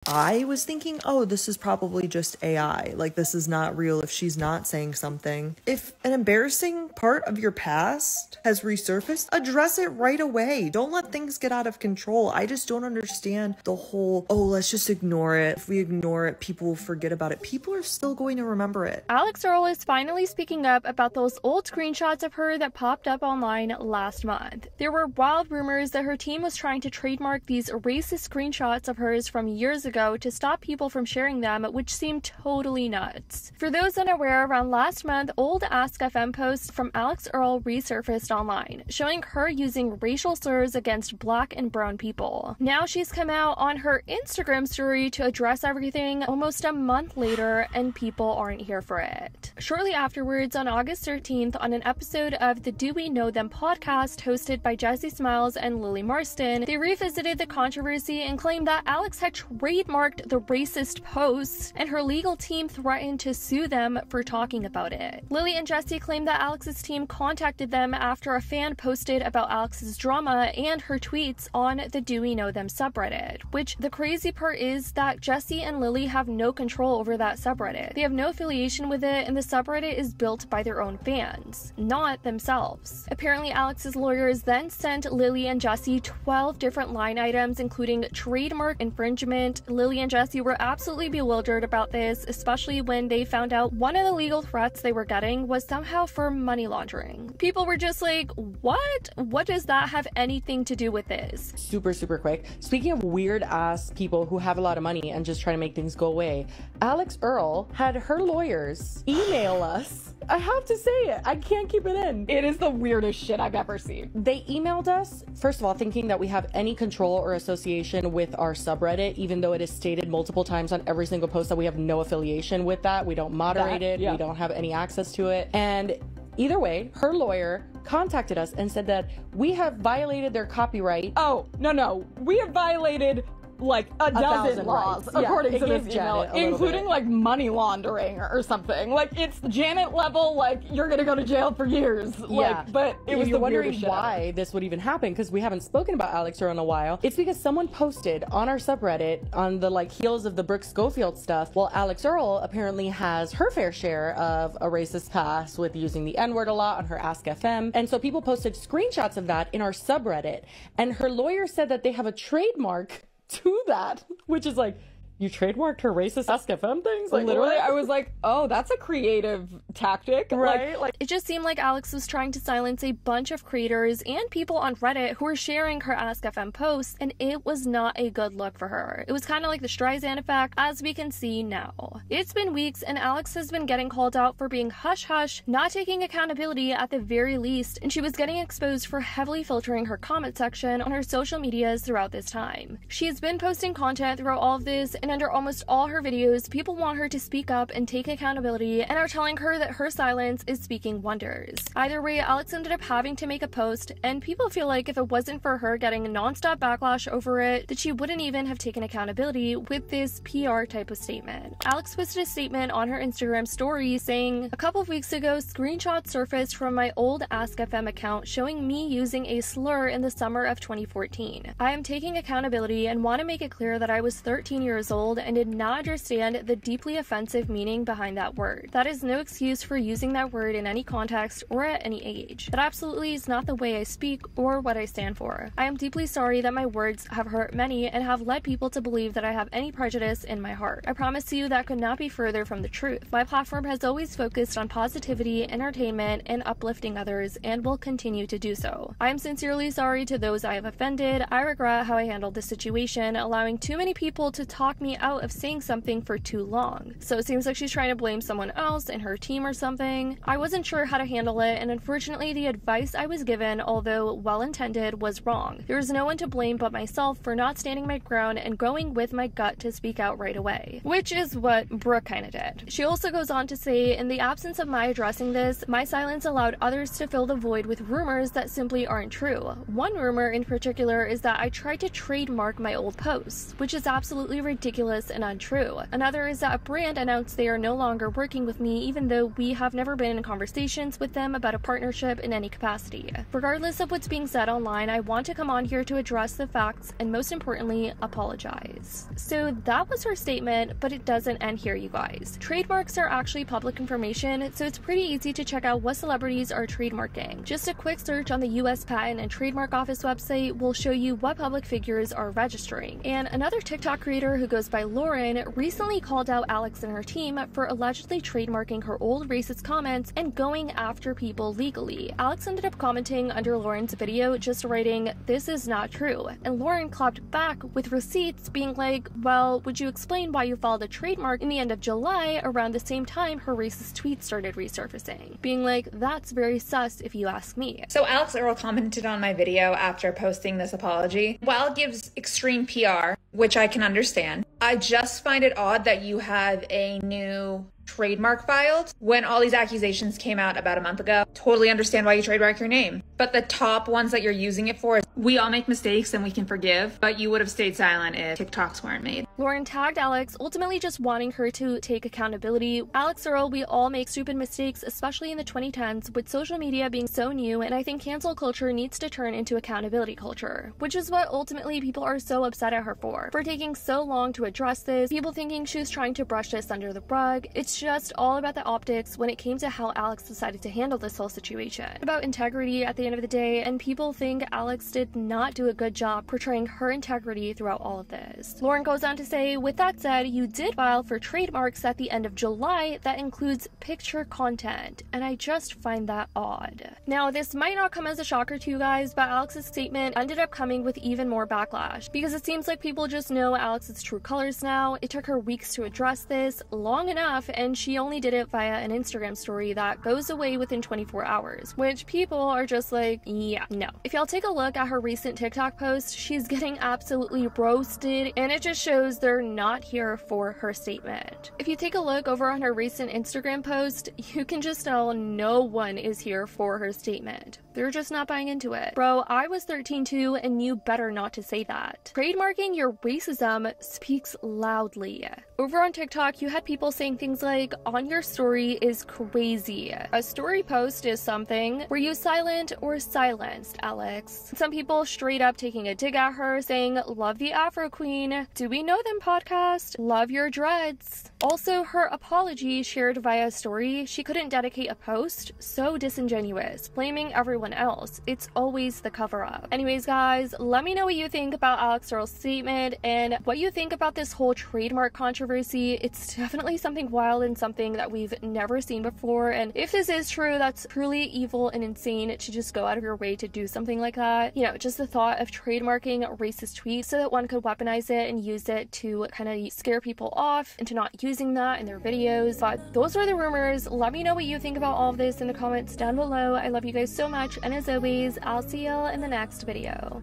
I was thinking, oh, this is probably just AI. Like, this is not real if she's not saying something. If an embarrassing part of your past has resurfaced, address it right away. Don't let things get out of control. I just don't understand the whole, oh, let's just ignore it. If we ignore it, people will forget about it. People are still going to remember it. Alix Earle is finally speaking up about those old screenshots of her that popped up online last month. There were wild rumors that her team was trying to trademark these racist screenshots of hers from years ago to stop people from sharing them, which seemed totally nuts. For those unaware, around last month, old Ask FM posts from Alix Earle resurfaced online, showing her using racial slurs against Black and brown people. Now she's come out on her Instagram story to address everything almost a month later, and people aren't here for it. Shortly afterwards, on August 13th, on an episode of the Do We Know Them podcast hosted by Jessie Smiles and Lily Marston, they revisited the controversy and claimed that Alix had trademarked the racist posts, and her legal team threatened to sue them for talking about it. Lily and Jessie claimed that Alix's team contacted them after a fan posted about Alix's drama and her tweets on the Do We Know Them subreddit, which the crazy part is that Jessie and Lily have no control over that subreddit. They have no affiliation with it, and the subreddit is built by their own fans, not themselves. Apparently, Alix's lawyers then sent Lily and Jessie 12 different line items, including trademark infringement. Lily and Jessie were absolutely bewildered about this, especially when they found out one of the legal threats they were getting was somehow for money laundering. People were just like, what? What does that have anything to do with this? Super quick. Speaking of weird ass people who have a lot of money and just try to make things go away, Alix Earle had her lawyers email us. I have to say it. I can't keep it in. It is the weirdest shit I've ever seen. They emailed us, first of all, thinking that we have any control or association with our subreddit, even though it is stated multiple times on every single post that we have no affiliation with that. We don't moderate it. We don't have any access to it. And either way, her lawyer contacted us and said that we have violated their copyright. Oh, no. We have violated like a dozen laws, according to this email, including like money laundering or something. Like, it's Janet level, like, you're gonna go to jail for years. Like, but it was you're wondering why this would even happen, because we haven't spoken about Alix Earle in a while. It's because someone posted on our subreddit on the like heels of the Brooke Schofield stuff. Well, Alix Earle apparently has her fair share of a racist past with using the N-word a lot on her Ask FM. And so people posted screenshots of that in our subreddit. And her lawyer said that they have a trademark to that, which is like, you trademarked her racist Ask FM things? Like, literally, what? I was like, oh, that's a creative tactic. Right? Like, it just seemed like Alix was trying to silence a bunch of creators and people on Reddit who were sharing her Ask FM posts, and it was not a good look for her. It was kind of like the Streisand effect, as we can see now. It's been weeks, and Alix has been getting called out for being hush-hush, not taking accountability at the very least, and she was getting exposed for heavily filtering her comment section on her social medias throughout this time. She has been posting content throughout all of this, and under almost all her videos, people want her to speak up and take accountability and are telling her that her silence is speaking wonders. Either way, Alix ended up having to make a post, and people feel like if it wasn't for her getting nonstop backlash over it, that she wouldn't even have taken accountability with this PR type of statement. Alix posted a statement on her Instagram story saying, "A couple of weeks ago, screenshots surfaced from my old Ask FM account showing me using a slur in the summer of 2014. I am taking accountability and want to make it clear that I was 13 years old and did not understand the deeply offensive meaning behind that word. That is no excuse for using that word in any context or at any age. That absolutely is not the way I speak or what I stand for. I am deeply sorry that my words have hurt many and have led people to believe that I have any prejudice in my heart. I promise you that could not be further from the truth. My platform has always focused on positivity, entertainment, and uplifting others, and will continue to do so. I am sincerely sorry to those I have offended. I regret how I handled the situation, allowing too many people to talk me out of saying something for too long." So it seems like she's trying to blame someone else in her team or something. I wasn't sure how to handle it, and unfortunately the advice I was given, although well-intended, was wrong. There is no one to blame but myself for not standing my ground and going with my gut to speak out right away, which is what Brooke kinda did. She also goes on to say, "In the absence of my addressing this, my silence allowed others to fill the void with rumors that simply aren't true. One rumor in particular is that I tried to trademark my old posts, which is absolutely ridiculous ridiculous and untrue. Another is that a brand announced they are no longer working with me even though we have never been in conversations with them about a partnership in any capacity. Regardless of what's being said online, I want to come on here to address the facts and most importantly, apologize. So that was her statement, but it doesn't end here, you guys. Trademarks are actually public information, so it's pretty easy to check out what celebrities are trademarking. Just a quick search on the US Patent and Trademark Office website will show you what public figures are registering. And another TikTok creator who goes by Lauren recently called out Alix and her team for allegedly trademarking her old racist comments and going after people legally. Alix ended up commenting under Lauren's video just writing, "This is not true," and Lauren clapped back with receipts being like, "Well, would you explain why you filed a trademark in the end of July around the same time her racist tweets started resurfacing?" Being like, "That's very sus if you ask me." So Alix Earle commented on my video after posting this apology. While it gives extreme PR, which I can understand, I just find it odd that you have a new trademark filed when all these accusations came out about a month ago. Totally understand why you trademark your name. But the top ones that you're using it for, we all make mistakes and we can forgive, but you would have stayed silent if TikToks weren't made. Lauren tagged Alix, ultimately just wanting her to take accountability. Alix Earle, we all make stupid mistakes, especially in the 2010s, with social media being so new, and I think cancel culture needs to turn into accountability culture, which is what ultimately people are so upset at her for taking so long to address this, people thinking she was trying to brush this under the rug. It's just all about the optics when it came to how Alix decided to handle this whole situation. About integrity at the end of the day, and people think Alix did not do a good job portraying her integrity throughout all of this. Lauren goes on to say, "With that said, you did file for trademarks at the end of July that includes picture content, and I just find that odd." Now, this might not come as a shocker to you guys, but Alix's statement ended up coming with even more backlash, because it seems like people just know Alix's true colors now. It took her weeks to address this, long enough, and she only did it via an Instagram story that goes away within 24 hours, which people are just like, yeah, no. If y'all take a look at her recent TikTok post, she's getting absolutely roasted, and it just shows they're not here for her statement. If you take a look over on her recent Instagram post, you can just tell no one is here for her statement. They're just not buying into it. Bro, I was 13 too, and you better not to say that. Trademarking your racism speaks loudly. Over on TikTok, you had people saying things like, "On your story is crazy." A story post is something. Were you silent or silenced, Alix? Some people straight up taking a dig at her, saying, "Love the Afro Queen. Do we know them podcast? Love your dreads." Also, her apology shared via story. She couldn't dedicate a post. So disingenuous. Blaming everyone else. It's always the cover-up. Anyways, guys, let me know what you think about Alix Earle's statement and what you think about this whole trademark controversy. It's definitely something wild and something that we've never seen before, and if this is true, that's truly evil and insane to just go out of your way to do something like that. You know, just the thought of trademarking racist tweets so that one could weaponize it and use it to kind of scare people off into not using that in their videos. But those are the rumors. Let me know what you think about all of this in the comments down below. I love you guys so much, and as always, I'll see y'all in the next video.